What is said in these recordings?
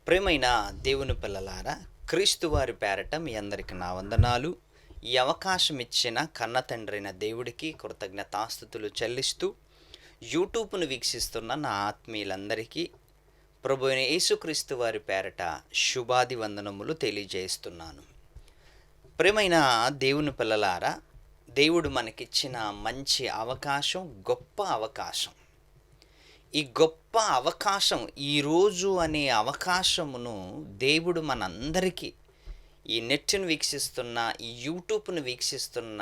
ప్రియమైన దేవుని పిల్లలారా, క్రీస్తు వారి పేరట మీ అందరికి నా వందనాలు. ఈ అవకాశం ఇచ్చిన కన్న తండ్రైన దేవుడికి కృతజ్ఞతాస్తుతులు చెల్లిస్తూ యూట్యూబ్ను వీక్షిస్తున్న నా ఆత్మీయులందరికీ ప్రభు అయిన యేసుక్రీస్తు వారి పేరట శుభాది వందనములు తెలియజేస్తున్నాను. ప్రియమైన దేవుని పిల్లలారా, దేవుడు మనకిచ్చిన మంచి అవకాశం, గొప్ప అవకాశం. ఈ గొప్ప అవకాశం, ఈరోజు అనే అవకాశమును దేవుడు మనందరికీ, ఈ నెట్ను వీక్షిస్తున్న, ఈ యూట్యూబ్ను వీక్షిస్తున్న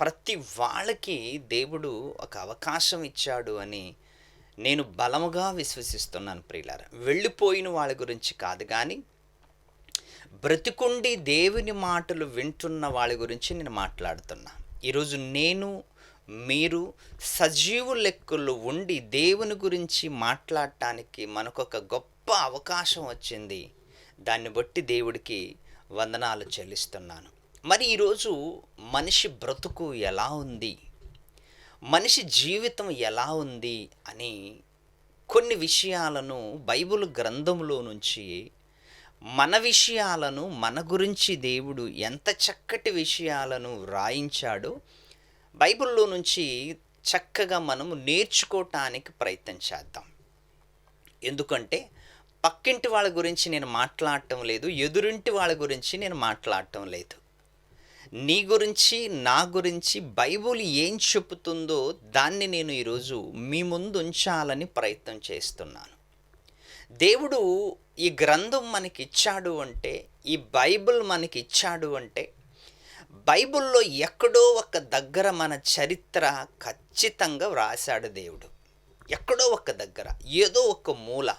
ప్రతి వాళ్ళకి దేవుడు ఒక అవకాశం ఇచ్చాడు అని నేను బలముగా విశ్వసిస్తున్నాను ప్రియులారా. వెళ్ళిపోయిన వాళ్ళ గురించి కాదు, కానీ బ్రతికుండి దేవుని మాటలు వింటున్న వాళ్ళ గురించి నేను మాట్లాడుతున్నా. ఈరోజు మీరు సజీవు లెక్కల్లో ఉండి దేవుని గురించి మాట్లాడటానికి మనకొక గొప్ప అవకాశం వచ్చింది. దాన్ని బట్టి దేవుడికి వందనాలు చెల్లిస్తున్నాను. మరి ఈరోజు మనిషి బ్రతుకు ఎలా ఉంది, మనిషి జీవితం ఎలా ఉంది అని కొన్ని విషయాలను బైబిల్ గ్రంథంలో నుంచి, మన విషయాలను, మన గురించి దేవుడు ఎంత చక్కటి విషయాలను వ్రాయించాడో బైబిల్లో నుంచి చక్కగా మనము నేర్చుకోవటానికి ప్రయత్నం చేద్దాం. ఎందుకంటే పక్కింటి వాళ్ళ గురించి నేను మాట్లాడటం లేదు, ఎదురింటి వాళ్ళ గురించి నేను మాట్లాడటం లేదు. నీ గురించి, నా గురించి బైబిల్ ఏం చెబుతుందో దాన్ని నేను ఈరోజు మీ ముందు ఉంచాలని ప్రయత్నం చేస్తున్నాను. దేవుడు ఈ గ్రంథం మనకిచ్చాడు అంటే, ఈ బైబిల్ మనకిచ్చాడు అంటే, బైబిల్లో ఎక్కడో ఒక దగ్గర మన చరిత్ర ఖచ్చితంగా వ్రాశాడు దేవుడు. ఎక్కడో ఒక దగ్గర, ఏదో ఒక మూల,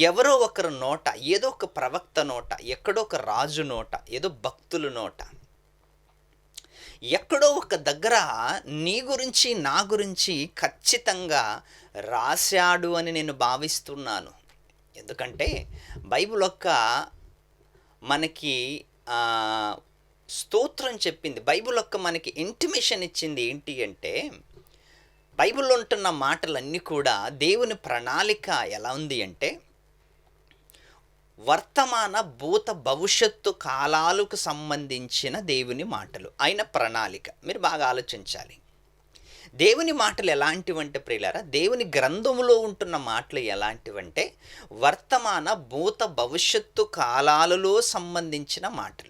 ఎవరో ఒకరి నోట, ఏదో ఒక ప్రవక్త నోట, ఎక్కడో ఒక రాజు నోట, ఏదో భక్తుల నోట, ఎక్కడో ఒక దగ్గర నీ గురించి, నా గురించి ఖచ్చితంగా రాశాడు అని నేను భావిస్తున్నాను. ఎందుకంటే బైబిల్ మనకి స్తోత్రం చెప్పింది. బైబిల్ మనకి ఇంటిమేషన్ ఇచ్చింది. ఏంటి అంటే, బైబిల్లో ఉంటున్న మాటలన్నీ కూడా దేవుని ప్రణాళిక ఎలా ఉంది అంటే, వర్తమాన, భూత, భవిష్యత్తు కాలాలకు సంబంధించిన దేవుని మాటలు, ఆయన ప్రణాళిక. మీరు బాగా ఆలోచించాలి. దేవుని మాటలు ఎలాంటివంటే ప్రియులారా, దేవుని గ్రంథములో ఉంటున్న మాటలు ఎలాంటివంటే వర్తమాన, భూత, భవిష్యత్తు కాలాలలో సంబంధించిన మాటలు.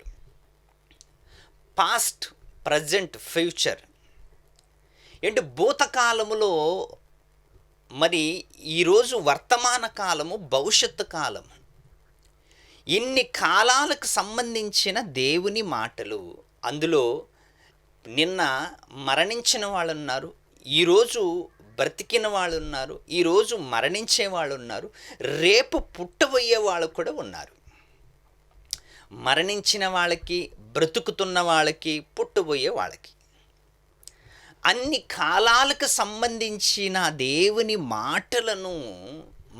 Past, present, future. ఏంటి భూతకాలములో, మరి ఈరోజు వర్తమాన కాలము, భవిష్యత్తు కాలము, ఇన్ని కాలాలకు సంబంధించిన దేవుని మాటలు. అందులో నిన్న మరణించిన వాళ్ళు ఉన్నారు, ఈరోజు బ్రతికిన వాళ్ళు ఉన్నారు, ఈరోజు మరణించే వాళ్ళు ఉన్నారు, రేపు పుట్టబోయే వాళ్ళు కూడా ఉన్నారు. మరణించిన వాళ్ళకి, బ్రతుకుతున్న వాళ్ళకి, పుట్టబోయే వాళ్ళకి, అన్ని కాలాలకు సంబంధించిన దేవుని మాటలను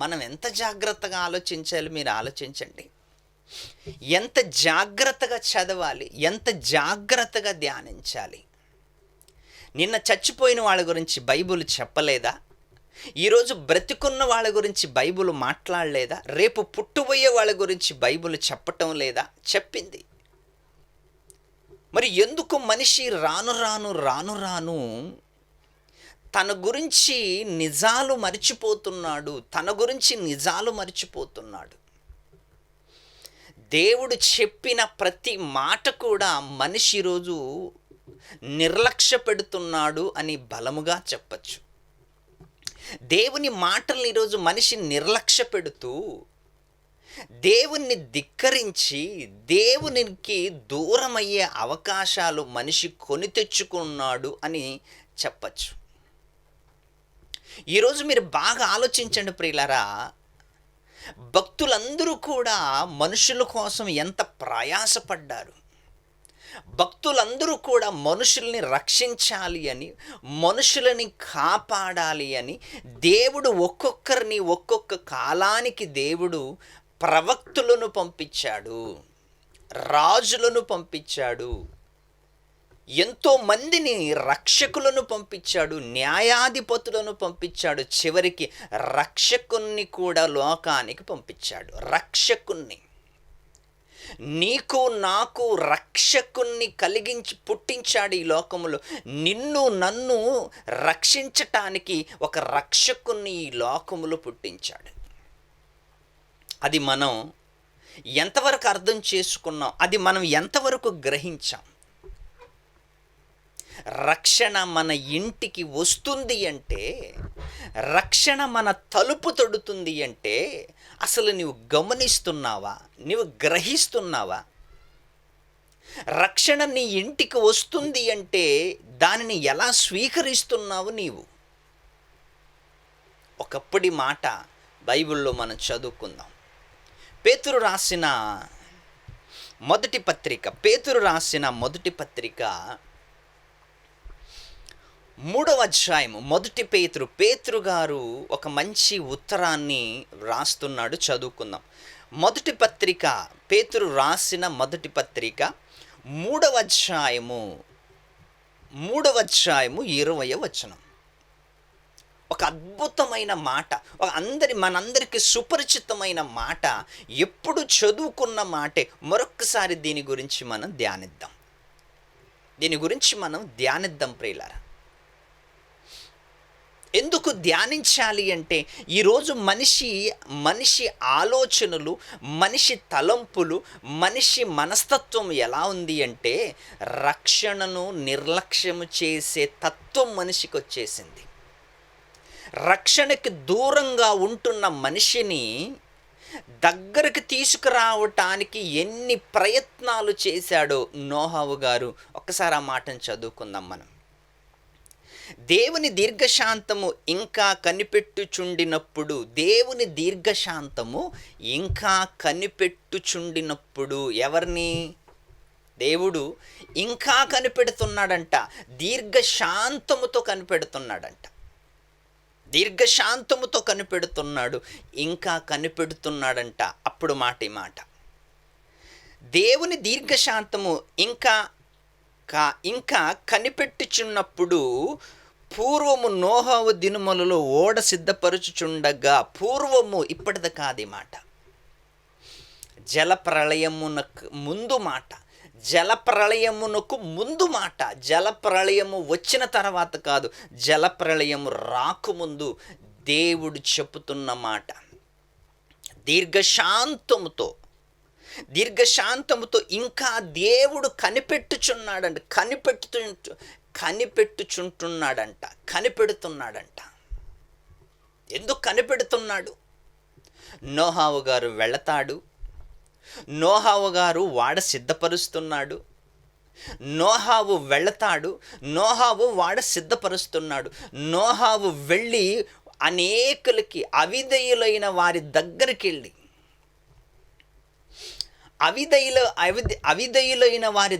మనం ఎంత జాగ్రత్తగా ఆలోచించాలి. మీరు ఆలోచించండి. ఎంత జాగ్రత్తగా చదవాలి, ఎంత జాగ్రత్తగా ధ్యానించాలి. నిన్న చచ్చిపోయిన వాళ్ళ గురించి బైబిల్ చెప్పలేదా? ఈరోజు బ్రతికున్న వాళ్ళ గురించి బైబిల్ మాట్లాడలేదా? రేపు పుట్టబోయే వాళ్ళ గురించి బైబిల్ చెప్పటం లేదా? చెప్పింది. మరి ఎందుకు మనిషి రాను రాను తన గురించి నిజాలు మర్చిపోతున్నాడు? తన గురించి నిజాలు మర్చిపోతున్నాడు. దేవుడు చెప్పిన ప్రతి మాట కూడా మనిషి ఈరోజు నిర్లక్ష్య పెడుతున్నాడు అని బలముగా చెప్పచ్చు. దేవుని మాటల్ని ఈరోజు మనిషి నిర్లక్ష్య పెడుతూ, దేవుణ్ణి ధిక్కరించి, దేవునికి దూరమయ్యే అవకాశాలు మనిషి కొని తెచ్చుకున్నాడు అని చెప్పచ్చు. ఈరోజు మీరు బాగా ఆలోచించండి ప్రియులారా, భక్తులందరూ కూడా మనుషుల కోసం ఎంత ప్రయాసపడ్డారు. భక్తులందరూ కూడా మనుషుల్ని రక్షించాలి అని, మనుషులని కాపాడాలి అని దేవుడు ఒక్కొక్కరిని ఒక్కొక్క కాలానికి దేవుడు ప్రవక్తులను పంపించాడు, రాజులను పంపించాడు. ఎంతో మందిని రక్షకులను పంపించాడు, న్యాయాధిపతులను పంపించాడు, చివరికి రక్షకుణ్ణి కూడా లోకానికి పంపించాడు. రక్షకుణ్ణి, నీకు నాకు రక్షకుణ్ణి పుట్టించాడు ఈ లోకములో. నిన్ను నన్ను రక్షించటానికి ఒక రక్షకుణ్ణి ఈ లోకములో పుట్టించాడు. అది మనం ఎంతవరకు అర్థం చేసుకున్నాం, అది మనం ఎంతవరకు గ్రహించాం. రక్షణ మన ఇంటికి వస్తుంది అంటే, రక్షణ మన తలుపు తొడుతుంది అంటే అసలు నీవు గమనిస్తున్నావా, నీవు గ్రహిస్తున్నావా? రక్షణ నీ ఇంటికి వస్తుంది అంటే దానిని ఎలా స్వీకరిస్తున్నావు నీవు? ఒకప్పటి మాట బైబిల్లో మనం చదువుకుందాం. పేతురు రాసిన మొదటి పత్రిక 3వ అధ్యాయము. పేతురు గారు ఒక మంచి ఉత్తరాన్ని రాస్తున్నాడు, చదువుకుందాం. పేతురు రాసిన మొదటి పత్రిక 3వ అధ్యాయము 20వ వచనం. ఒక అద్భుతమైన మాట, మనందరికీ సుపరిచితమైన మాట, ఎప్పుడు చదువుకున్న మాటే. మరొక్కసారి దీని గురించి మనం ధ్యానిద్దాం ప్రియులారా. ఎందుకు ధ్యానించాలి అంటే, ఈరోజు మనిషి ఆలోచనలు, మనిషి తలంపులు, మనిషి మనస్తత్వం ఎలా ఉంది అంటే, రక్షణను నిర్లక్ష్యం చేసే తత్వం మనిషికి వచ్చేసింది. రక్షణకి దూరంగా ఉంటున్న మనిషిని దగ్గరికి తీసుకురావటానికి ఎన్ని ప్రయత్నాలు చేశాడో నోహావు గారు. ఒక్కసారి ఆ మాటను చదువుకుందాం మనం. దేవుని దీర్ఘశాంతము ఇంకా కనిపెట్టుచుండినప్పుడు ఎవరిని? దేవుడు ఇంకా కనిపెడుతున్నాడంట. దీర్ఘశాంతముతో కనిపెడుతున్నాడు, ఇంకా కనిపెడుతున్నాడంట. అప్పుడు ఈ మాట, దేవుని దీర్ఘశాంతము ఇంకా కనిపెట్టుచున్నప్పుడు, పూర్వము నోహావు దినములలో ఓడ సిద్ధపరచుచుండగా, పూర్వము ఇప్పటిది కాదు మాట, జలప్రళయమునకు ముందు మాట, జలప్రళయము వచ్చిన తర్వాత కాదు, జలప్రళయము రాకముందు దేవుడు చెప్పుతున్న మాట. దీర్ఘశాంతముతో ఇంకా దేవుడు కనిపెడుతున్నాడంట. ఎందుకు కనిపెడుతున్నాడు? నోహావు గారు వెళతాడు, నోహావు గారు వాడ సిద్ధపరుస్తున్నాడు, నోహావు వెళ్ళి అనేకులకి అవిధేయులైన వారి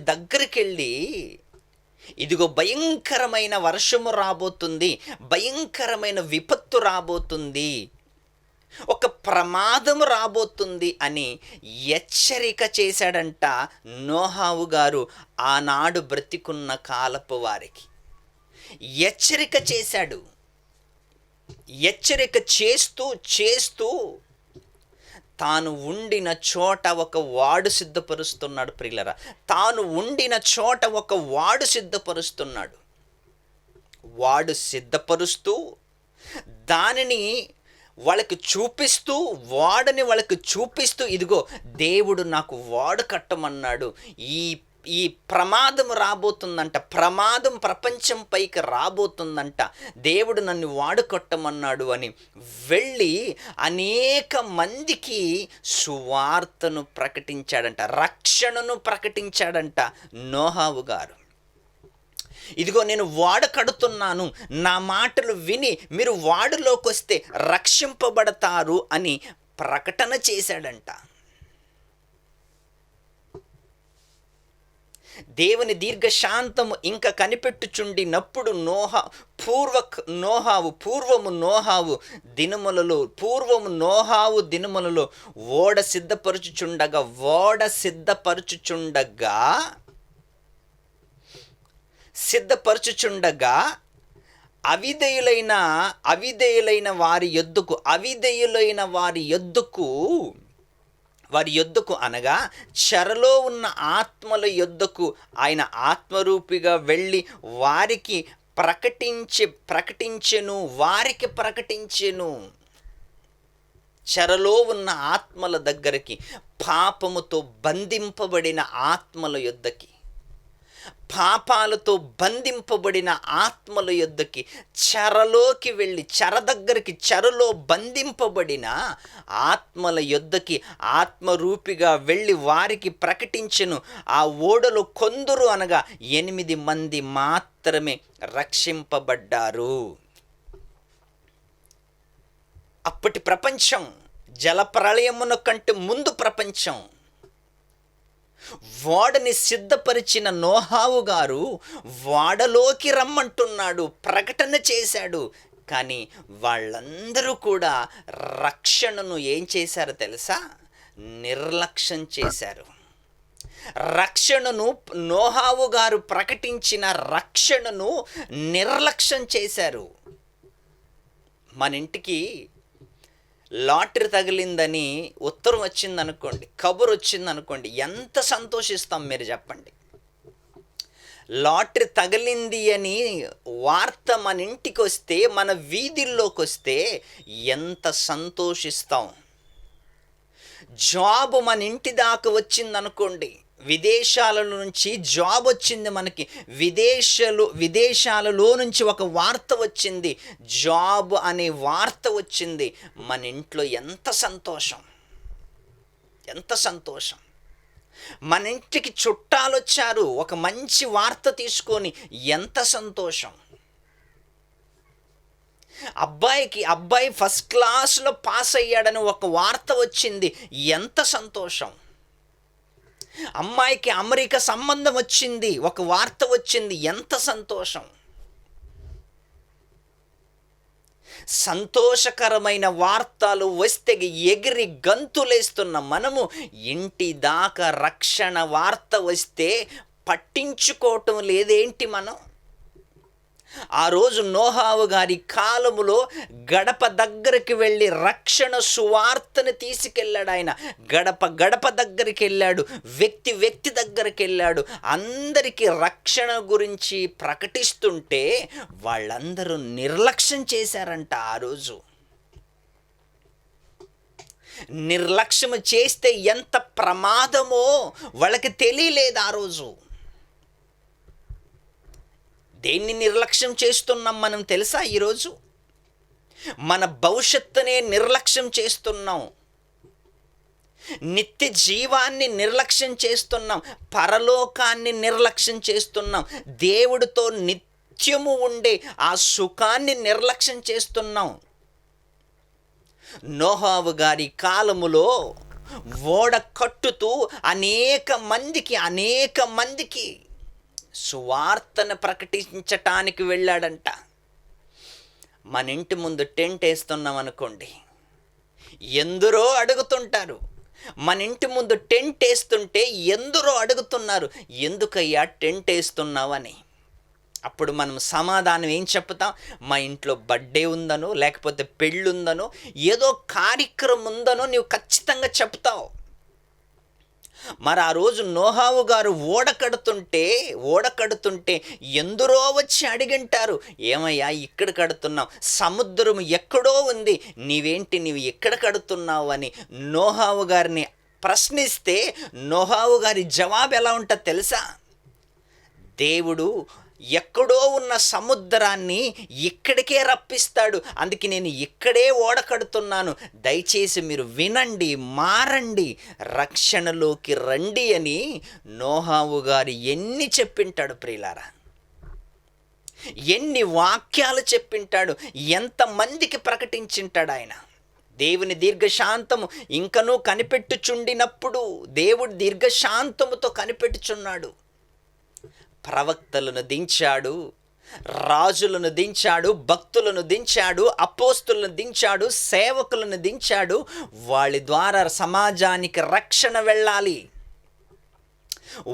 దగ్గరికి వెళ్ళి ఇదిగో భయంకరమైన వర్షము రాబోతుంది, భయంకరమైన విపత్తు రాబోతుంది, ఒక ప్రమాదం రాబోతుంది అని హెచ్చరిక చేశాడంట నోహావు గారు. ఆనాడు బ్రతికున్న కాలపు వారికి హెచ్చరిక చేశాడు. హెచ్చరిక చేస్తూ తాను ఉండిన చోట ఒక వాడు సిద్ధపరుస్తున్నాడు ప్రియులరా. వాడు సిద్ధపరుస్తూ దానిని వాళ్ళకి చూపిస్తూ ఇదిగో దేవుడు నాకు వాడు కట్టమన్నాడు, ఈ ప్రమాదం రాబోతుందంట, ప్రమాదం ప్రపంచం పైకి రాబోతుందంట, దేవుడు నన్ను వాడు కట్టమన్నాడు అని వెళ్ళి అనేక మందికి సువార్తను ప్రకటించాడంట, రక్షణను ప్రకటించాడంట నోహావు గారు. ఇదిగో నేను వాడ కడుతున్నాను, నా మాటలు విని మీరు వాడులోకి వస్తే రక్షింపబడతారు అని ప్రకటన చేశాడంట. దేవుని దీర్ఘశాంతము ఇంకా కనిపెట్టుచుండినప్పుడు పూర్వము నోహావు దినములలో ఓడ సిద్ధపరచుచుండగా సిద్ధపరచుచుండగా అవిధేయులైన వారి యొద్దకు అనగా చెరలో ఉన్న ఆత్మల యొద్దకు ఆయన ఆత్మరూపిగా వెళ్ళి వారికి ప్రకటించెను. చెరలో ఉన్న ఆత్మల దగ్గరికి, పాపముతో బంధింపబడిన ఆత్మల యొద్దకి, పాపాలతో బంధింపబడిన ఆత్మల యొద్దకి చెరలోకి వెళ్ళి, చెరలో బంధింపబడిన ఆత్మల యొద్దకి ఆత్మరూపిగా వెళ్ళి వారికి ప్రకటించెను. ఆ ఓడలో కొందరు అనగా 8 మంది మాత్రమే రక్షింపబడ్డారు. అప్పటి ప్రపంచం, జలప్రళయమున కంటే ముందు ప్రపంచం, ఓడని సిద్ధపరిచిన నోహావు గారు ఓడలోకి రమ్మంటున్నాడు, ప్రకటన చేశాడు. కానీ వాళ్ళందరూ కూడా రక్షణను ఏం చేశారో తెలుసా? నిర్లక్ష్యం చేశారు. రక్షణను, నోహావు గారు ప్రకటించిన రక్షణను నిర్లక్ష్యం చేశారు. మన ఇంటికి లాటరీ తగిలిందని ఉత్తరం వచ్చిందనుకోండి, కబురు వచ్చిందనుకోండి, ఎంత సంతోషిస్తాం మీరు చెప్పండి? లాటరీ తగిలింది అని వార్త మన ఇంటికి వస్తే, మన వీధుల్లోకి వస్తే ఎంత సంతోషిస్తాం? జాబ్ మన ఇంటి దాకా వచ్చిందనుకోండి, విదేశాల నుంచి జాబ్ వచ్చింది మనకి, విదేశాలలో నుంచి ఒక వార్త వచ్చింది, జాబ్ అనే వార్త వచ్చింది, మన ఇంట్లో ఎంత సంతోషం! మన ఇంటికి చుట్టాలు వచ్చారు ఒక మంచి వార్త తీసుకొని, ఎంత సంతోషం! అబ్బాయి ఫస్ట్ క్లాస్లో పాస్ అయ్యాడని ఒక వార్త వచ్చింది, ఎంత సంతోషం! అమ్మాయికి అమెరికా సంబంధం వచ్చింది, ఒక వార్త వచ్చింది, ఎంత సంతోషం! సంతోషకరమైన వార్తలు వస్తే ఎగిరి గంతులేస్తున్న మనము, ఇంటి దాకా రక్షణ వార్త వస్తే పట్టించుకోవటం లేదేంటి మనం? ఆ రోజు నోహావు గారి కాలములో గడప దగ్గరికి వెళ్ళి రక్షణ సువార్తను తీసుకెళ్ళాడు. ఆయన గడప దగ్గరికి వెళ్ళాడు, వ్యక్తి దగ్గరికి వెళ్ళాడు, అందరికీ రక్షణ గురించి ప్రకటిస్తుంటే వాళ్ళందరూ నిర్లక్ష్యం చేశారంట. ఆ రోజు నిర్లక్ష్యం చేస్తే ఎంత ప్రమాదమో వాళ్ళకి తెలియలేదు. ఆ రోజు దేన్ని నిర్లక్ష్యం చేస్తున్నాం మనం తెలుసా? ఈరోజు మన భవిష్యత్తునే నిర్లక్ష్యం చేస్తున్నాం, నిత్య జీవాన్ని నిర్లక్ష్యం చేస్తున్నాం, పరలోకాన్ని నిర్లక్ష్యం చేస్తున్నాం, దేవుడితో నిత్యము ఉండే ఆ సుఖాన్ని నిర్లక్ష్యం చేస్తున్నాం. నోహావు గారి కాలములో ఓడ కట్టుతూ అనేక మందికి సువార్తను ప్రకటించటానికి వెళ్ళాడంట. మన ఇంటి ముందు టెంట్ వేస్తున్నాం అనుకోండి, ఎందరో అడుగుతుంటారు. మన ఇంటి ముందు టెంట్ వేస్తుంటే ఎందరో అడుగుతున్నారు, ఎందుకయ్యా టెంట్ వేస్తున్నావని. అప్పుడు మనం సమాధానం ఏం చెప్తాం? మా ఇంట్లో బర్త్డే ఉందనో, లేకపోతే పెళ్ళి ఉందనో, ఏదో కార్యక్రమం ఉందనో నీవు ఖచ్చితంగా చెప్తావు. మరి ఆ రోజు నోహావు గారు ఓడ కడుతుంటే ఎందరో వచ్చి అడిగింటారు, ఏమయ్యా ఇక్కడ కడుతున్నావు, సముద్రం ఎక్కడో ఉంది, నీవు ఎక్కడ కడుతున్నావు అని నోహావు గారిని ప్రశ్నిస్తే నోహావు గారి జవాబు ఎలా ఉంటుందో తెలుసా? దేవుడు ఎక్కడో ఉన్న సముద్రాన్ని ఇక్కడికే రప్పిస్తాడు, అందుకే నేను ఇక్కడే ఓడ కడుతున్నాను, దయచేసి మీరు వినండి, మారండి, రక్షణలోకి రండి అని నోహావు గారు ఎన్ని చెప్పింటాడు ప్రియులారా, ఎన్ని వాక్యాలు చెప్పింటాడు, ఎంతమందికి ప్రకటించింటాడు ఆయన. దేవుని దీర్ఘశాంతము ఇంకనూ కనిపెట్టుచుండినప్పుడు దేవుడు దీర్ఘశాంతముతో కనిపెట్టుచున్నాడు. ప్రవక్తలను దించాడు, రాజులను దించాడు, భక్తులను దించాడు, అపోస్తులను దించాడు, సేవకులను దించాడు. వాళ్ళ ద్వారా సమాజానికి రక్షణ వెళ్ళాలి.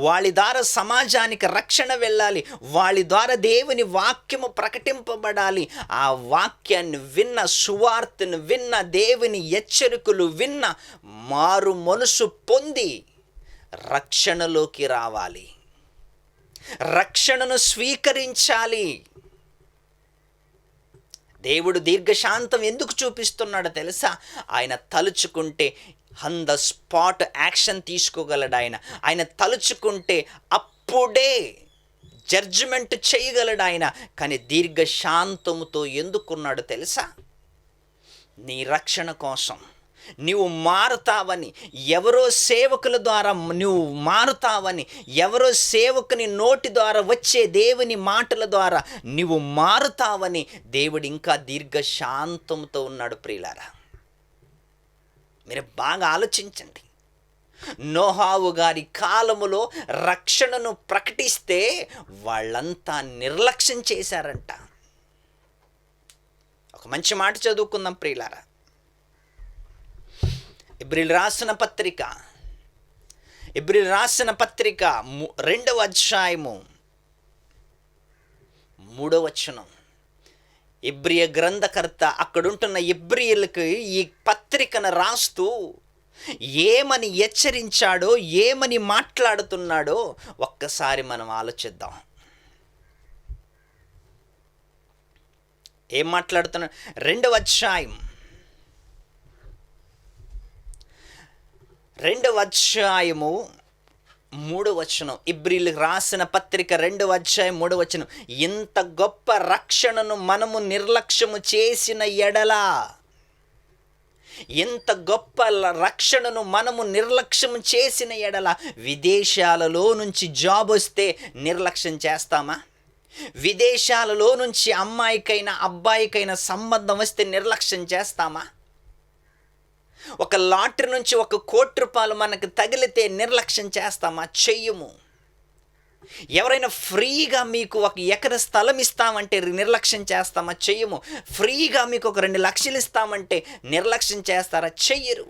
వాళ్ళ ద్వారా సమాజానికి రక్షణ వెళ్ళాలి, వాళ్ళ ద్వారా దేవుని వాక్యము ప్రకటింపబడాలి. ఆ వాక్యాన్ని విన్న, సువార్తను విన్న, దేవుని హెచ్చరికలు విన్న మారు మనసు పొంది రక్షణలోకి రావాలి, రక్షణను స్వీకరించాలి. దేవుడు దీర్ఘశాంతం ఎందుకు చూపిస్తున్నాడో తెలుసా? ఆయన తలుచుకుంటే ఆన్ ద స్పాట్ యాక్షన్ తీసుకోగలడు. ఆయన తలుచుకుంటే అప్పుడే జడ్జిమెంట్ చేయగలడు ఆయన. కానీ దీర్ఘశాంతముతో ఎందుకున్నాడో తెలుసా? నీ రక్షణ కోసం. నీవు మారుతావని, ఎవరో సేవకుల ద్వారా నువ్వు మారుతావని, ఎవరో సేవకుని నోటి ద్వారా వచ్చే దేవుని మాటల ద్వారా నువ్వు మారుతావని దేవుడు ఇంకా దీర్ఘశాంతంతో ఉన్నాడు. ప్రియులారా, మీరు బాగా ఆలోచించండి. నోహావు గారి కాలములో రక్షణను ప్రకటిస్తే వాళ్ళంతా నిర్లక్ష్యం చేశారంట. ఒక మంచి మాట చదువుకుందాం ప్రియులారా. ఇబ్రీలు రాసిన పత్రిక 2వ అధ్యాయము 3వ వచనం. ఇబ్రియ గ్రంథకర్త అక్కడుంటున్న ఇబ్రియులకు ఈ పత్రికను రాస్తూ ఏమని హెచ్చరించాడో, ఏమని మాట్లాడుతున్నాడో ఒక్కసారి మనం ఆలోచిద్దాం. ఏం మాట్లాడుతున్నాడు? 2వ అధ్యాయం 3వ వచనం. ఇబ్రీయులకు రాసిన పత్రిక 2వ అధ్యాయం 3వ వచనం. ఇంత గొప్ప రక్షణను మనము నిర్లక్ష్యము చేసిన ఎడల, ఇంత గొప్ప రక్షణను మనము నిర్లక్ష్యం చేసిన ఎడల, విదేశాలలో నుంచి జాబ్ వస్తే నిర్లక్ష్యం చేస్తామా? విదేశాలలో నుంచి అమ్మాయికైనా అబ్బాయికైనా సంబంధం వస్తే నిర్లక్ష్యం చేస్తామా? ఒక లాటరీ నుంచి 1 కోటి రూపాయలు మనకు తగిలితే నిర్లక్ష్యం చేస్తామా? చెయ్యము. ఎవరైనా ఫ్రీగా మీకు 1 ఎకరా స్థలం ఇస్తామంటే నిర్లక్ష్యం చేస్తామా? చెయ్యము. ఫ్రీగా మీకు 2 లక్షలు ఇస్తామంటే నిర్లక్ష్యం చేస్తారా? చెయ్యరు.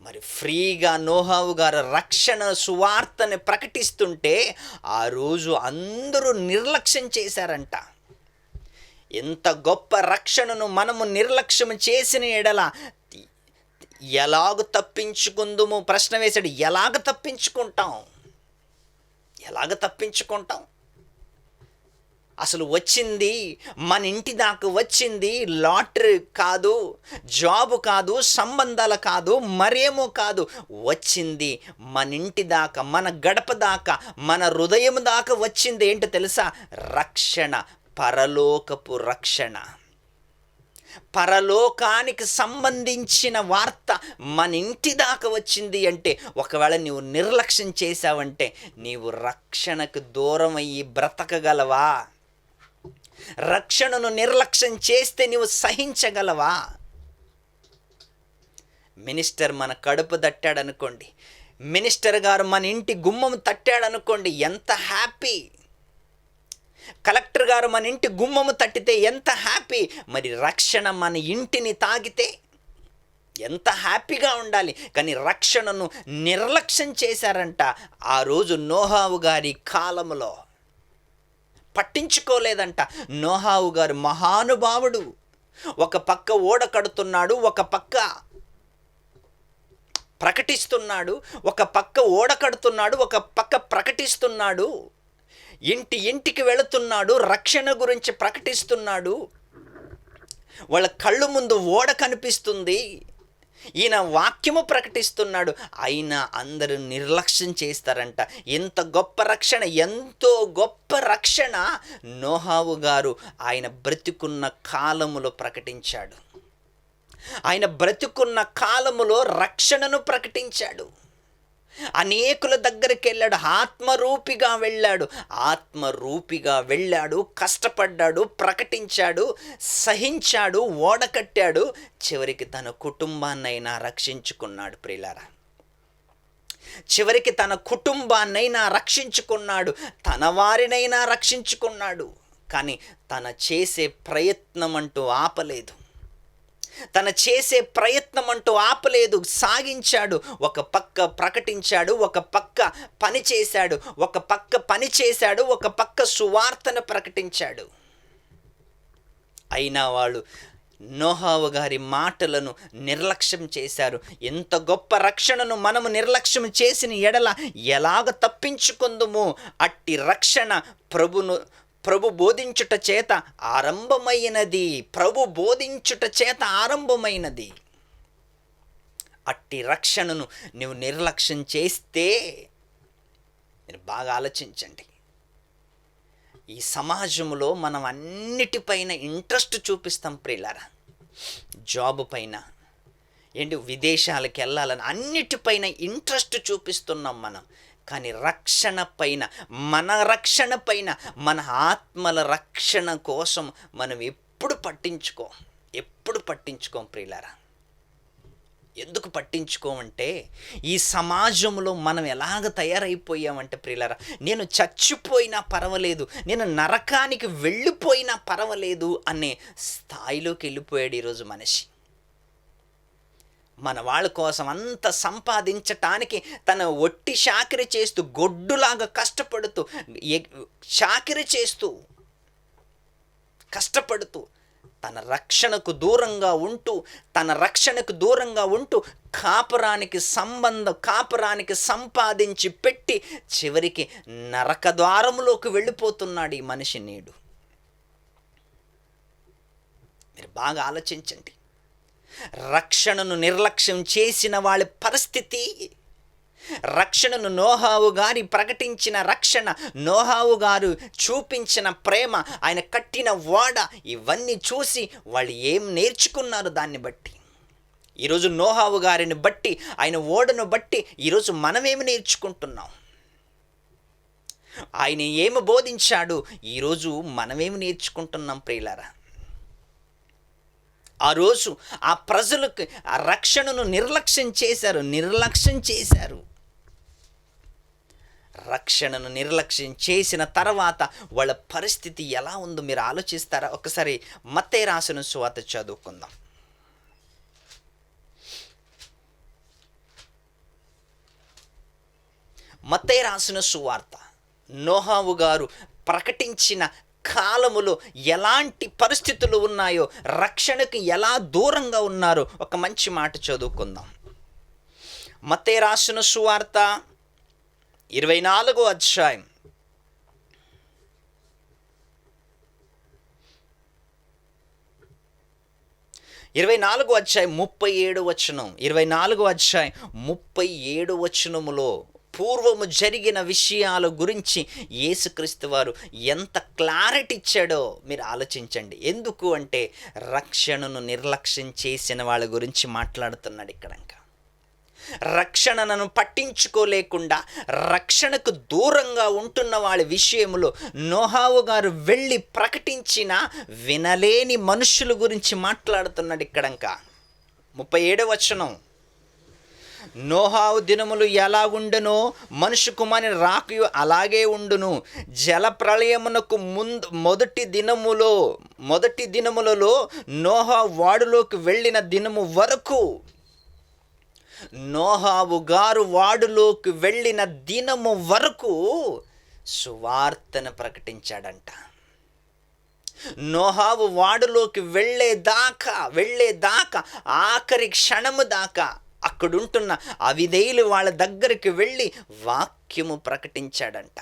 మరి ఫ్రీగా నోహావు గారు రక్షణ సువార్తని ప్రకటిస్తుంటే ఆ రోజు అందరూ నిర్లక్ష్యం చేశారంట. ఎంత గొప్ప రక్షణను మనము నిర్లక్ష్యం చేసిన ఎడల ఎలాగ తప్పించుకుందుము? ప్రశ్న వేశాడు. ఎలాగ తప్పించుకుంటాం? అసలు వచ్చింది మన ఇంటి దాకా వచ్చింది లాటరీ కాదు, జాబు కాదు, సంబంధాలు కాదు, మరేమో కాదు. వచ్చింది మన ఇంటి దాకా, మన గడప దాకా, మన హృదయం దాకా వచ్చింది. ఏంటో తెలుసా? రక్షణ, పరలోకపు రక్షణ. పరలోకానికి సంబంధించిన వార్త మన ఇంటి దాకా వచ్చింది అంటే, ఒకవేళ నీవు నిర్లక్ష్యం చేశావంటే నీవు రక్షణకు దూరం అయ్యి బ్రతకగలవా? రక్షణను నిర్లక్ష్యం చేస్తే నీవు సహించగలవా? మినిస్టర్ మన కడుపు తట్టాడనుకోండి, మినిస్టర్ గారు మన ఇంటి గుమ్మం తట్టాడనుకోండి, ఎంత హ్యాపీ. కలెక్టర్ గారు మన ఇంటి గుమ్మము తట్టితే ఎంత హ్యాపీ. మరి రక్షణ మన ఇంటిని తాకితే ఎంత హ్యాపీగా ఉండాలి. కానీ రక్షణను నిర్లక్ష్యం చేశారంట. ఆ రోజు నోహావు గారి కాలములో పట్టించుకోలేదంట. నోహావు గారు మహానుభావుడు. ఒక పక్క ఓడ కడుతున్నాడు, ఒక పక్క ప్రకటిస్తున్నాడు. ఒక పక్క ఓడ కడుతున్నాడు, ఒక పక్క ప్రకటిస్తున్నాడు. ఇంటికి వెళుతున్నాడు, రక్షణ గురించి ప్రకటిస్తున్నాడు. వాళ్ళ కళ్ళు ముందు ఓడ కనిపిస్తుంది, ఈయన వాక్యము ప్రకటిస్తున్నాడు. అయినా అందరూ నిర్లక్ష్యం చేస్తారంట. ఎంత గొప్ప రక్షణ, ఎంతో గొప్ప రక్షణ నోహావు గారు ఆయన బ్రతికున్న కాలములో ప్రకటించాడు. ఆయన బ్రతికున్న కాలములో రక్షణను ప్రకటించాడు. అనేకుల దగ్గరికి వెళ్ళాడు, ఆత్మరూపిగా వెళ్ళాడు, కష్టపడ్డాడు, ప్రకటించాడు, సహించాడు, ఓడ కట్టాడు. చివరికి తన కుటుంబాన్నైనా రక్షించుకున్నాడు. ప్రియులారా, చివరికి తన కుటుంబాన్నైనా రక్షించుకున్నాడు, తన వారినైనా రక్షించుకున్నాడు. కానీ తన చేసే ప్రయత్నం అంటూ ఆపలేదు. తన చేసే ప్రయత్నం ప్రయత్నం అంటూ ఆపలేదు, సాగించాడు. ఒక పక్క ప్రకటించాడు, ఒక పక్క పని చేశాడు, ఒక పక్క సువార్తను ప్రకటించాడు. అయినా వాళ్ళు నోహావు గారి మాటలను నిర్లక్ష్యం చేశారు. ఎంత గొప్ప రక్షణను మనము నిర్లక్ష్యం చేసిన ఎడల ఎలాగ తప్పించుకుందుము? అట్టి రక్షణ ప్రభు బోధించుట చేత ఆరంభమైనది. అట్టి రక్షణను నువ్వు నిర్లక్ష్యం చేస్తే, మీరు బాగా ఆలోచించండి, ఈ సమాజంలో మనం అన్నిటిపైన ఇంట్రెస్ట్ చూపిస్తాం ప్రియులారా. జాబ్ పైన విదేశాలకు వెళ్ళాలని అన్నిటిపైన ఇంట్రెస్ట్ చూపిస్తున్నాం మనం. కానీ మన రక్షణ పైన, మన ఆత్మల రక్షణ కోసం మనం ఎప్పుడు పట్టించుకోం ప్రియులారా. ఎందుకు పట్టించుకోమంటే, ఈ సమాజంలో మనం ఎలాగ తయారైపోయామంటే ప్రియులారా, నేను చచ్చిపోయినా పర్వాలేదు, నేను నరకానికి వెళ్ళిపోయినా పర్వాలేదు అనే స్థాయిలోకి వెళ్ళిపోయాడు ఈరోజు మనిషి. మన వాళ్ళ కోసం అంత సంపాదించటానికి తన ఒట్టి చాకిరీ చేస్తూ, గొడ్డులాగా కష్టపడుతూ, చాకిరీ చేస్తూ, కష్టపడుతూ, తన రక్షణకు దూరంగా ఉంటూ కాపురానికి సంపాదించి పెట్టి చివరికి నరక ద్వారములోకి వెళ్ళిపోతున్నాడు ఈ మనిషి నేడు. మీరు బాగా ఆలోచించండి. రక్షణను నిర్లక్ష్యం చేసిన వాళ్ళ పరిస్థితి, రక్షణను నోహావు గారి ప్రకటించిన రక్షణ, నోహావు గారు చూపించిన ప్రేమ, ఆయన కట్టిన ఓడ, ఇవన్నీ చూసి వాళ్ళు ఏం నేర్చుకున్నారు? దాన్ని బట్టి ఈరోజు నోహావు గారిని బట్టి, ఆయన ఓడను బట్టి ఈరోజు మనమేమి నేర్చుకుంటున్నాం? ఆయన ఏమి బోధించాడు, ఈరోజు మనమేమి నేర్చుకుంటున్నాం ప్రియులారా? ఆ రోజు ఆ ప్రజలకు ఆ రక్షణను నిర్లక్ష్యం చేశారు. రక్షణను నిర్లక్ష్యం చేసిన తర్వాత వాళ్ళ పరిస్థితి ఎలా ఉందో మీరు ఆలోచిస్తారా? ఒకసారి మత్తయి రాసిన సువార్త చదువుకుందాం. మత్తయి రాసిన సువార్త, నోహావు గారు ప్రకటించిన కాలములో ఎలాంటి పరిస్థితులు ఉన్నాయో, రక్షణకు ఎలా దూరంగా ఉన్నారో ఒక మంచి మాట చదువుకుందాం. మత్తయి రాసిన సువార్త 24వ అధ్యాయం 37వ వచనం. 24వ అధ్యాయం 37వ వచనములో పూర్వము జరిగిన విషయాల గురించి యేసుక్రీస్తు వారు ఎంత క్లారిటీ ఇచ్చాడో మీరు ఆలోచించండి. ఎందుకు అంటే, రక్షణను నిర్లక్ష్యం చేసిన వాళ్ళ గురించి మాట్లాడుతున్నాడు ఇక్కడ. రక్షణను పట్టించుకోలేకుండా రక్షణకు దూరంగా ఉంటున్న వాళ్ళ విషయంలో నోహావు గారు వెళ్ళి ప్రకటించిన వినలేని మనుషుల గురించి మాట్లాడుతున్నాడు ఇక్కడ. 37వ వచనం, నోహావు దినములు ఎలా ఉండునో మనుష్య కుమారుని రాకయు అలాగే ఉండును. జల ప్రళయమునకు మొదటి దినములలో నోహావు వాడులోకి వెళ్ళిన దినము వరకు, నోహావు గారు వాడులోకి వెళ్ళిన దినము వరకు సువార్తను ప్రకటించాడంట. నోహావు వాడులోకి వెళ్ళేదాకా ఆఖరి క్షణము దాకా అక్కడుంటున్న అవిధేయులు వాళ్ళ దగ్గరికి వెళ్ళి వాక్యము ప్రకటించాడంట.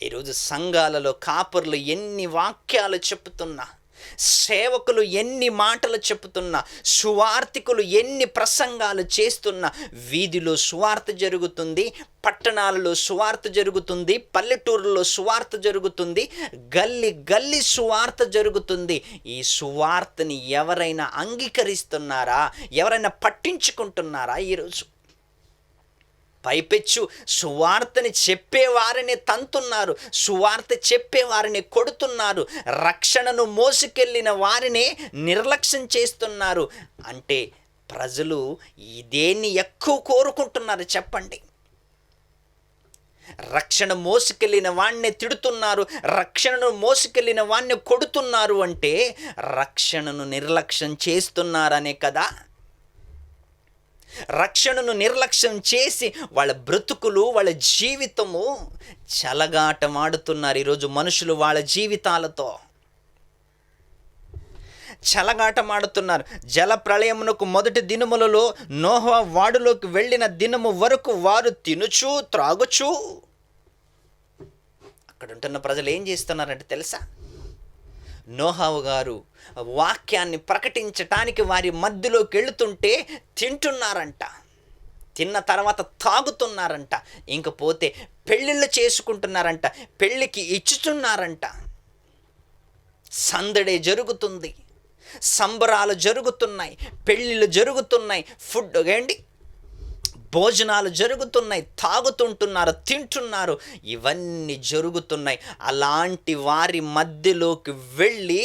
ఈరోజు సంఘాలలో కాపరులు ఎన్ని వాక్యాలు చెప్పుతున్నా, సేవకులు ఎన్ని మాటలు చెప్పుతున్నా, సువార్తికులు ఎన్ని ప్రసంగాలు చేస్తున్నా, వీధిలో సువార్త జరుగుతుంది, పట్టణాలలో సువార్త జరుగుతుంది, పల్లెటూరులో సువార్త జరుగుతుంది, గల్లీ సువార్త జరుగుతుంది. ఈ సువార్తని ఎవరైనా అంగీకరిస్తున్నారా? ఎవరైనా పట్టించుకుంటున్నారా? ఈరోజు పైపెచ్చు సువార్తని చెప్పేవారిని తంతున్నారు, సువార్త చెప్పేవారిని కొడుతున్నారు, రక్షణను మోసుకెళ్ళిన వారినే నిర్లక్ష్యం చేస్తున్నారు. అంటే ప్రజలు దేన్ని ఎక్కువ కోరుకుంటున్నారు చెప్పండి? రక్షణ మోసుకెళ్ళిన వాణ్ణి తిడుతున్నారు, రక్షణను మోసుకెళ్ళిన వాణ్ణి కొడుతున్నారు అంటే రక్షణను నిర్లక్ష్యం చేస్తున్నారనే కదా. రక్షణను నిర్లక్ష్యం చేసి వాళ్ళ బ్రతుకులు, వాళ్ళ జీవితము చెలగాటమాడుతున్నారు. ఈరోజు మనుషులు వాళ్ళ జీవితాలతో చెలగాటమాడుతున్నారు. జల ప్రళయమునకు మొదటి దినములలో నోహా వాడులోకి వెళ్ళిన దినము వరకు వారు తినుచు త్రాగుచు, అక్కడ ఉంటున్న ప్రజలు ఏం చేస్తున్నారంటే తెలుసా? నోహావు గారు వాక్యాన్ని ప్రకటించటానికి వారి మధ్యలోకి వెళుతుంటే తింటున్నారంట, తిన్న తర్వాత తాగుతున్నారంట, ఇంకపోతే పెళ్ళిళ్ళు చేసుకుంటున్నారంట, పెళ్ళికి ఇచ్చుతున్నారంట. సందడే జరుగుతుంది, సంబరాలు జరుగుతున్నాయి, పెళ్ళిళ్ళు జరుగుతున్నాయి, ఫుడ్ ఏంటి భోజనాలు జరుగుతున్నాయి, తాగుతుంటున్నారు, తింటున్నారు, ఇవన్నీ జరుగుతున్నాయి. అలాంటి వారి మధ్యలోకి వెళ్ళి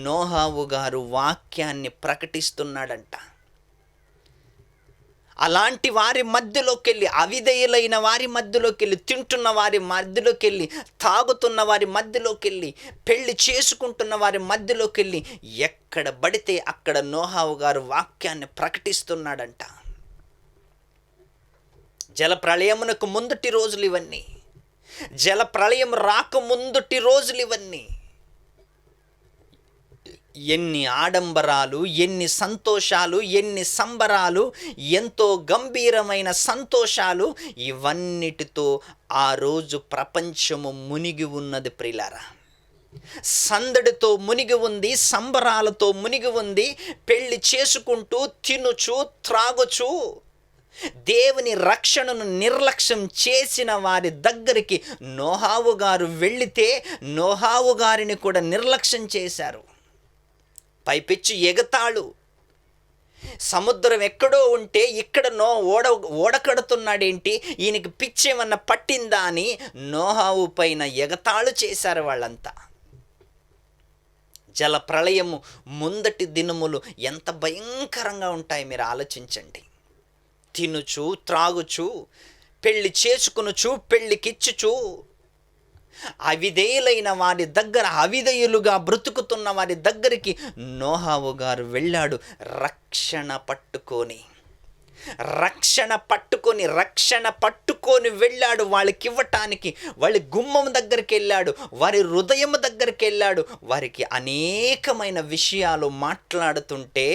నోహావు గారు వాక్యాన్ని ప్రకటిస్తున్నాడంట. అలాంటి వారి మధ్యలోకి వెళ్ళి, అవిధేయులైన వారి మధ్యలోకి వెళ్ళి, తింటున్న వారి మధ్యలోకి వెళ్ళి, తాగుతున్న వారి మధ్యలోకి వెళ్ళి, పెళ్లి చేసుకుంటున్న వారి మధ్యలోకి వెళ్ళి, ఎక్కడ పడితే అక్కడ నోహావు గారు వాక్యాన్ని ప్రకటిస్తున్నాడంట. జల ప్రళయమునకు ముందుటి రోజులు ఇవన్నీ, జల ప్రళయం రాక ముందుటి రోజులు ఇవన్నీ. ఎన్ని ఆడంబరాలు, ఎన్ని సంతోషాలు, ఎన్ని సంబరాలు, ఎంతో గంభీరమైన సంతోషాలు, ఇవన్నిటితో ఆ రోజు ప్రపంచము మునిగి ఉన్నది ప్రియులారా. సందడితో మునిగి ఉంది, సంబరాలతో మునిగి ఉంది. పెళ్లి చేసుకుంటూ తినుచు త్రాగుచు దేవుని రక్షణను నిర్లక్ష్యం చేసిన వారి దగ్గరికి నోహావు గారు వెళితే నోహావు గారిని కూడా నిర్లక్ష్యం చేశారు. పైపెచ్చు ఎగతాళు. సముద్రం ఎక్కడో ఉంటే ఇక్కడ ఓడకడుతున్నాడేంటి, ఈయనకి పిచ్చేమన్నా పట్టిందా అని నోహావు పైన ఎగతాళు చేశారు వాళ్ళంతా. జల ప్రళయము ముందటి దినములు ఎంత భయంకరంగా ఉంటాయి మీరు ఆలోచించండి. తినుచు త్రాగుచు, పెళ్లి చేసుకునుచు, పెళ్లికిచ్చుచు, అవిధేయులైన వారి దగ్గర, అవిధేయులుగా బ్రతుకుతున్న వారి దగ్గరికి నోహావు గారు వెళ్ళాడు. రక్షణ పట్టుకొని వెళ్ళాడు. వాళ్ళకి ఇవ్వటానికి వాళ్ళ గుమ్మం దగ్గరికి వెళ్ళాడు, వారి హృదయం దగ్గరికి వెళ్ళాడు. వారికి అనేకమైన విషయాలు మాట్లాడుతుంటే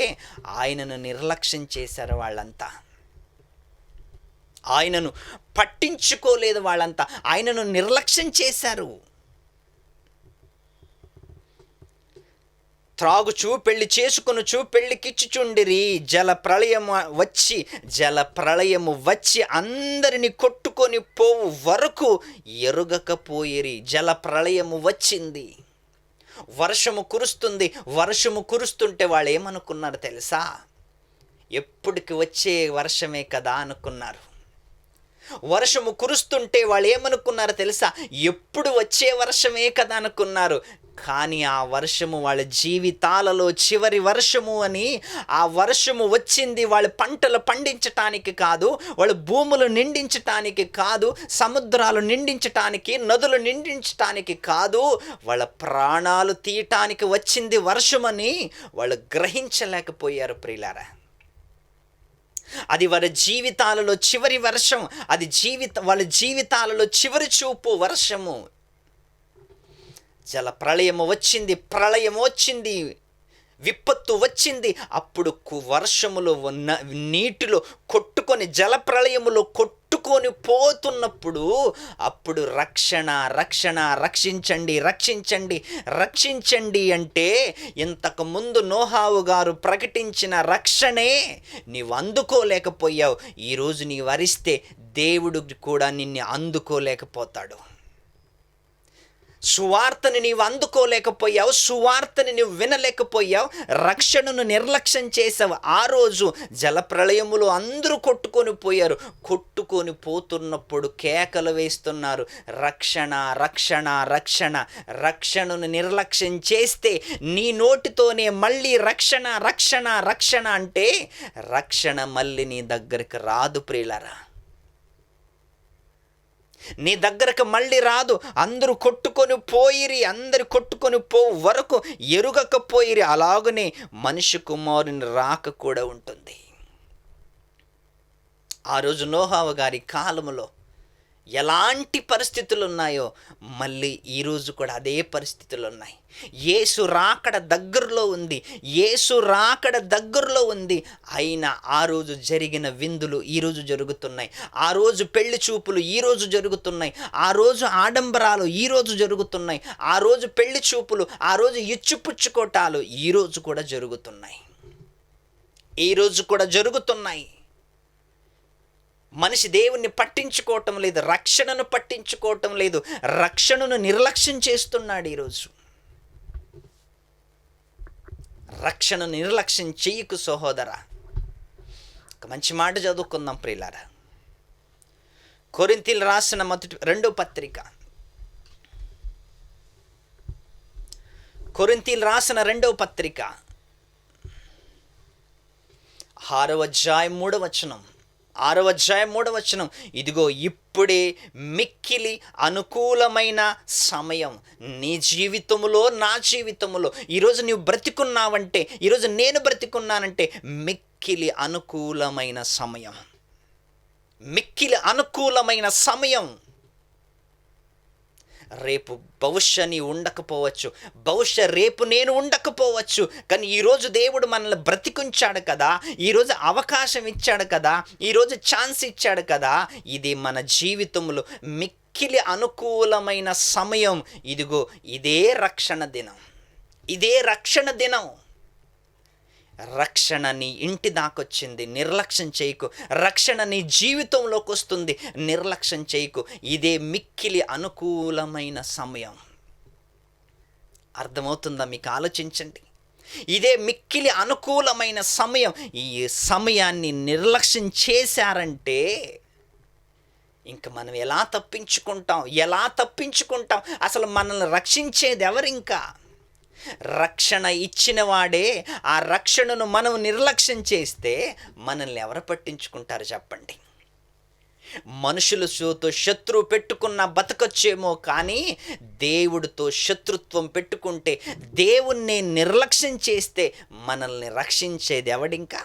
ఆయనను నిర్లక్ష్యం చేశారు వాళ్ళంతా. ఆయనను పట్టించుకోలేదు వాళ్ళంతా, ఆయనను నిర్లక్ష్యం చేశారు. త్రాగుచు, పెళ్లి చేసుకొనుచు, పెళ్లికిచ్చుచుండిరి. జల ప్రళయము వచ్చి అందరిని కొట్టుకొని పోవు వరకు ఎరుగకపోయిరి. జల ప్రళయము వచ్చింది, వర్షము కురుస్తుంది. వర్షము కురుస్తుంటే వాళ్ళు ఏమనుకున్నారు తెలుసా? ఎప్పటికి వచ్చే వర్షమే కదా అనుకున్నారు. వర్షము కురుస్తుంటే వాళ్ళు ఏమనుకున్నారు తెలుసా? ఎప్పుడు వచ్చే వర్షమే కదా అనుకున్నారు. కానీ ఆ వర్షము వాళ్ళ జీవితాలలో చివరి వర్షము అని, ఆ వర్షము వచ్చింది వాళ్ళ పంటలు పండించటానికి కాదు, వాళ్ళ భూములు నిండించటానికి కాదు, సముద్రాలు నిండించటానికి, నదులు నిండించటానికి కాదు, వాళ్ళ ప్రాణాలు తీయటానికి వచ్చింది వర్షమని వాళ్ళు గ్రహించలేకపోయారు ప్రియులారా. అది వాళ్ళ జీవితాలలో చివరి వర్షం, అది వాళ్ళ జీవితాలలో చివరి చూపు వర్షము. జల ప్రళయము వచ్చింది, విపత్తు వచ్చింది. అప్పుడు వర్షములో నీటిలో కొట్టుకొని, జల ప్రళయములో కొట్టుకొని పోతున్నప్పుడు అప్పుడు రక్షించండి అంటే ఇంతకుముందు నోహావు గారు ప్రకటించిన రక్షణే నీవు అందుకోలేకపోయావు. ఈరోజు నీవు అరిస్తే దేవుడు కూడా నిన్ను అందుకోలేకపోతాడు. సువార్తని నీవు అందుకోలేకపోయావు, సువార్తని నీవు వినలేకపోయావు, రక్షణను నిర్లక్ష్యం చేసావు. ఆ రోజు జల ప్రళయములో అందరూ కొట్టుకొని పోయారు. కొట్టుకొని పోతున్నప్పుడు కేకలు వేస్తున్నారు, రక్షణను నిర్లక్ష్యం చేస్తే నీ నోటితోనే మళ్ళీ రక్షణ అంటే రక్షణ మళ్ళీ నీ దగ్గరికి రాదు ప్రియులారా. నీ దగ్గరకు మళ్ళీ రాదు. అందరూ కొట్టుకొని పోయిరి, అందరు కొట్టుకొని పో వరకు ఎరుగకపోయిరి. అలాగనే మనిషి కుమారుని రాక కూడా ఉంటుంది. ఆ రోజు నోహవ గారి కాలములో ఎలాంటి పరిస్థితులు ఉన్నాయో మళ్ళీ ఈరోజు కూడా అదే పరిస్థితులు ఉన్నాయి. యేసు రాకడ దగ్గరలో ఉంది, యేసు రాకడ దగ్గరలో ఉంది. అయినా ఆ రోజు జరిగిన విందులు ఈరోజు జరుగుతున్నాయి, ఆ రోజు పెళ్లి చూపులు ఈరోజు జరుగుతున్నాయి, ఆ రోజు ఆడంబరాలు ఈరోజు జరుగుతున్నాయి, ఆ రోజు పెళ్లి చూపులు, ఆ రోజు ఇచ్చుపుచ్చుకోటాలు ఈరోజు కూడా జరుగుతున్నాయి, ఈరోజు కూడా జరుగుతున్నాయి. మనిషి దేవుణ్ణి పట్టించుకోవటం లేదు, రక్షణను పట్టించుకోవటం లేదు, రక్షణను నిర్లక్ష్యం చేస్తున్నాడు. ఈరోజు రక్షణను నిర్లక్ష్యం చెయ్యకు సహోదరా. ఒక మంచి మాట చదువుకుందాం ప్రియులారా. కొరింథీయులు రాసిన రెండో పత్రిక, కొరింథీయులు రాసిన రెండవ పత్రిక 6వ అధ్యాయం 3వ వచనం. 6వ అధ్యాయం 3వ వచనం. ఇదిగో ఇప్పుడే మిక్కిలి అనుకూలమైన సమయం నీ జీవితములో, నా జీవితములో. ఈరోజు నీవు బ్రతికున్నావంటే, ఈరోజు నేను బ్రతికున్నానంటే మిక్కిలి అనుకూలమైన సమయం, మిక్కిలి అనుకూలమైన సమయం. రేపు బహుశా నీ ఉండకపోవచ్చు, బహుశా రేపు నేను ఉండకపోవచ్చు. కానీ ఈరోజు దేవుడు మనల్ని బ్రతికుంచాడు కదా, ఈరోజు అవకాశం ఇచ్చాడు కదా, ఈరోజు ఛాన్స్ ఇచ్చాడు కదా. ఇది మన జీవితంలో మిక్కిలి అనుకూలమైన సమయం. ఇదిగో ఇదే రక్షణ దినం, ఇదే రక్షణ దినం. రక్షణ నీ ఇంటి దాకొచ్చింది, నిర్లక్ష్యం చేయకు. రక్షణ నీ జీవితంలోకి వస్తుంది, నిర్లక్ష్యం చేయకు. ఇదే మిక్కిలి అనుకూలమైన సమయం. అర్థమవుతుందా మీకు? ఆలోచించండి. ఇదే మిక్కిలి అనుకూలమైన సమయం. ఈ సమయాన్ని నిర్లక్ష్యం చేశారంటే ఇంక మనం ఎలా తప్పించుకుంటాం? అసలు మనల్ని రక్షించేది ఎవరింకా? రక్షణ ఇచ్చిన వాడే. ఆ రక్షణను మనం నిర్లక్ష్యం చేస్తే మనల్ని ఎవరు పట్టించుకుంటారు చెప్పండి? మనుషులతో శత్రువు పెట్టుకున్న బతకొచ్చేమో, కానీ దేవుడితో శత్రుత్వం పెట్టుకుంటే, దేవుణ్ణి నిర్లక్ష్యం చేస్తే మనల్ని రక్షించేది ఎవడింకా?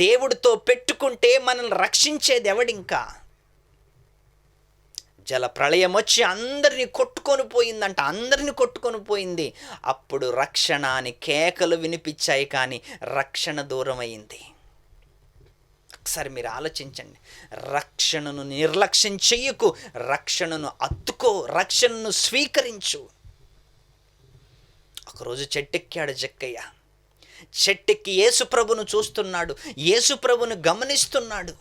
దేవుడితో పెట్టుకుంటే మనల్ని రక్షించేది ఎవడింకా? జల ప్రళయం వచ్చి అందరినీ కొట్టుకొని పోయిందంట, అందరినీ కొట్టుకొని పోయింది. అప్పుడు రక్షణ అని కేకలు వినిపించాయి, కానీ రక్షణ దూరం అయింది. ఒకసారి మీరు ఆలోచించండి. రక్షణను నిర్లక్ష్యం చెయ్యకు, రక్షణను అత్తుకో, రక్షణను స్వీకరించు. ఒకరోజు చెట్టెక్కాడు జక్కయ్య. చెట్టెక్కి యేసుప్రభును చూస్తున్నాడు, యేసుప్రభును గమనిస్తున్నాడు.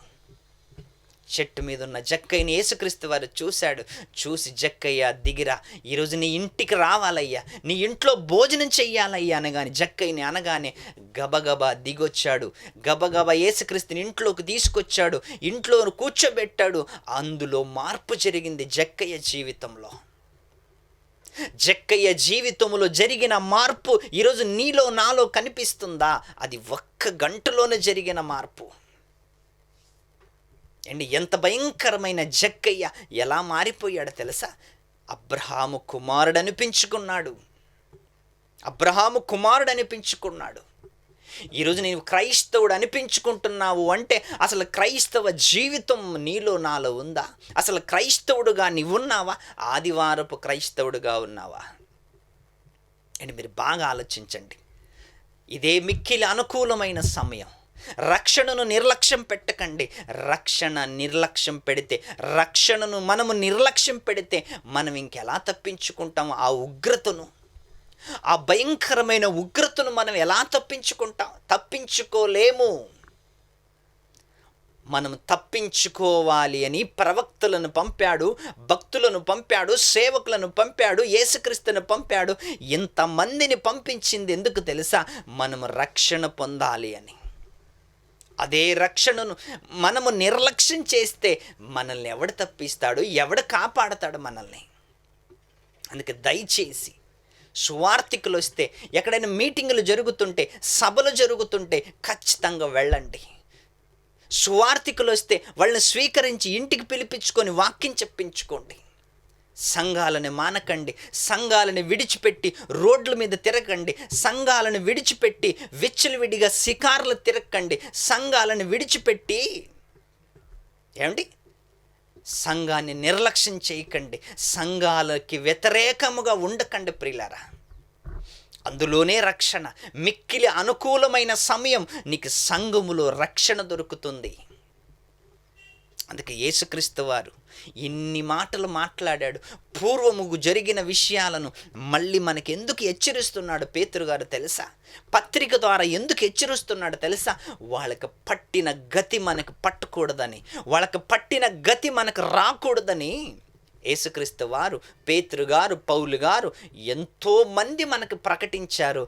చెట్టు మీద ఉన్న జక్కయ్యని యేసుక్రీస్తు వారు చూశాడు. చూసి, జక్కయ్య దిగిరా, ఈరోజు నీ ఇంటికి రావాలయ్యా, నీ ఇంట్లో భోజనం చెయ్యాలయ్యా అనగానే, జక్కయ్యని అనగానే గబగబా దిగొచ్చాడు. గబగబా యేసుక్రీస్తుని ఇంట్లోకి తీసుకొచ్చాడు, ఇంట్లో కూర్చోబెట్టాడు. అందులో మార్పు జరిగింది జక్కయ్య జీవితంలో. జక్కయ్య జీవితంలో జరిగిన మార్పు ఈరోజు నీలో, నాలో కనిపిస్తుందా? అది ఒక్క గంటలోనే జరిగిన మార్పు. అండి, ఎంత భయంకరమైన జక్కయ్య ఎలా మారిపోయాడో తెలుసా? అబ్రహాము కుమారుడు అనిపించుకున్నాడు. ఈరోజు నీవు క్రైస్తవుడు అనిపించుకుంటున్నావు అంటే అసలు క్రైస్తవ జీవితం నీలో, నాలో ఉందా? అసలు క్రైస్తవుడుగా నీవున్నావా? ఆదివారపు క్రైస్తవుడుగా ఉన్నావా? అండి, మీరు బాగా ఆలోచించండి. ఇదే మిక్కిలి అనుకూలమైన సమయం. రక్షణను నిర్లక్ష్యం పెట్టకండి. రక్షణను మనము నిర్లక్ష్యం పెడితే మనం ఇంకెలా తప్పించుకుంటాము? ఆ ఉగ్రతను, ఆ భయంకరమైన ఉగ్రతను మనం ఎలా తప్పించుకుంటాం? తప్పించుకోలేము. మనం తప్పించుకోవాలి అని ప్రవక్తలను పంపాడు, భక్తులను పంపాడు, సేవకులను పంపాడు, యేసుక్రీస్తును పంపాడు. ఇంతమందిని పంపించింది ఎందుకు తెలుసా? మనము రక్షణ పొందాలి అని. అదే రక్షణను మనము నిర్లక్ష్యం చేస్తే మనల్ని ఎవడు తప్పిస్తాడు? ఎవడు కాపాడతాడు మనల్ని? అందుకే దయచేసి సువార్థికులు వస్తే, ఎక్కడైనా మీటింగులు జరుగుతుంటే, సభలు జరుగుతుంటే ఖచ్చితంగా వెళ్ళండి. సువార్థికులు వస్తే వాళ్ళని స్వీకరించి ఇంటికి పిలిపించుకొని వాక్యం చెప్పించుకోండి. సంఘాలను మానకండి, సంఘాలను విడిచిపెట్టి రోడ్ల మీద తిరగండి, సంఘాలను విడిచిపెట్టి విచ్చలవిడిగా షికార్లు తిరగండి, సంఘాలను విడిచిపెట్టి ఏమండి సంఘాన్ని నిర్లక్ష్యం చేయకండి, సంఘాలకి వ్యతిరేకముగా ఉండకండి ప్రియులారా. అందులోనే రక్షణ. మిక్కిలి అనుకూలమైన సమయం నీకు సంఘములో రక్షణ దొరుకుతుంది. అందుకే యేసుక్రీస్తు వారు ఇన్ని మాటలు మాట్లాడాడు. పూర్వము జరిగిన విషయాలను మళ్ళీ మనకి ఎందుకు హెచ్చరిస్తున్నాడు పేతురు గారు తెలుసా? పత్రిక ద్వారా ఎందుకు హెచ్చరిస్తున్నాడు తెలుసా? వాళ్ళకి పట్టిన గతి మనకు పట్టకూడదని, వాళ్ళకి పట్టిన గతి మనకు రాకూడదని యేసుక్రీస్తు వారు, పేతురు గారు, పౌలు గారు ఎంతోమంది మనకు ప్రకటించారు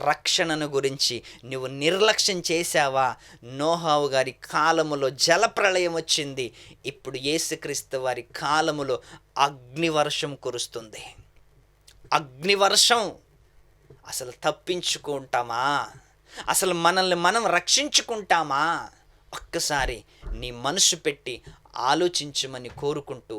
రక్షణను గురించి. నువ్వు నిర్లక్ష్యం చేశావా? నోహావు గారి కాలములో జలప్రళయం వచ్చింది. ఇప్పుడు యేసుక్రీస్తు వారి కాలములో అగ్నివర్షం కురుస్తుంది. అగ్నివర్షం. అసలు తప్పించుకుంటామా? అసలు మనల్ని మనం రక్షించుకుంటామా? ఒక్కసారి నీ మనసు పెట్టి ఆలోచించమని కోరుకుంటూ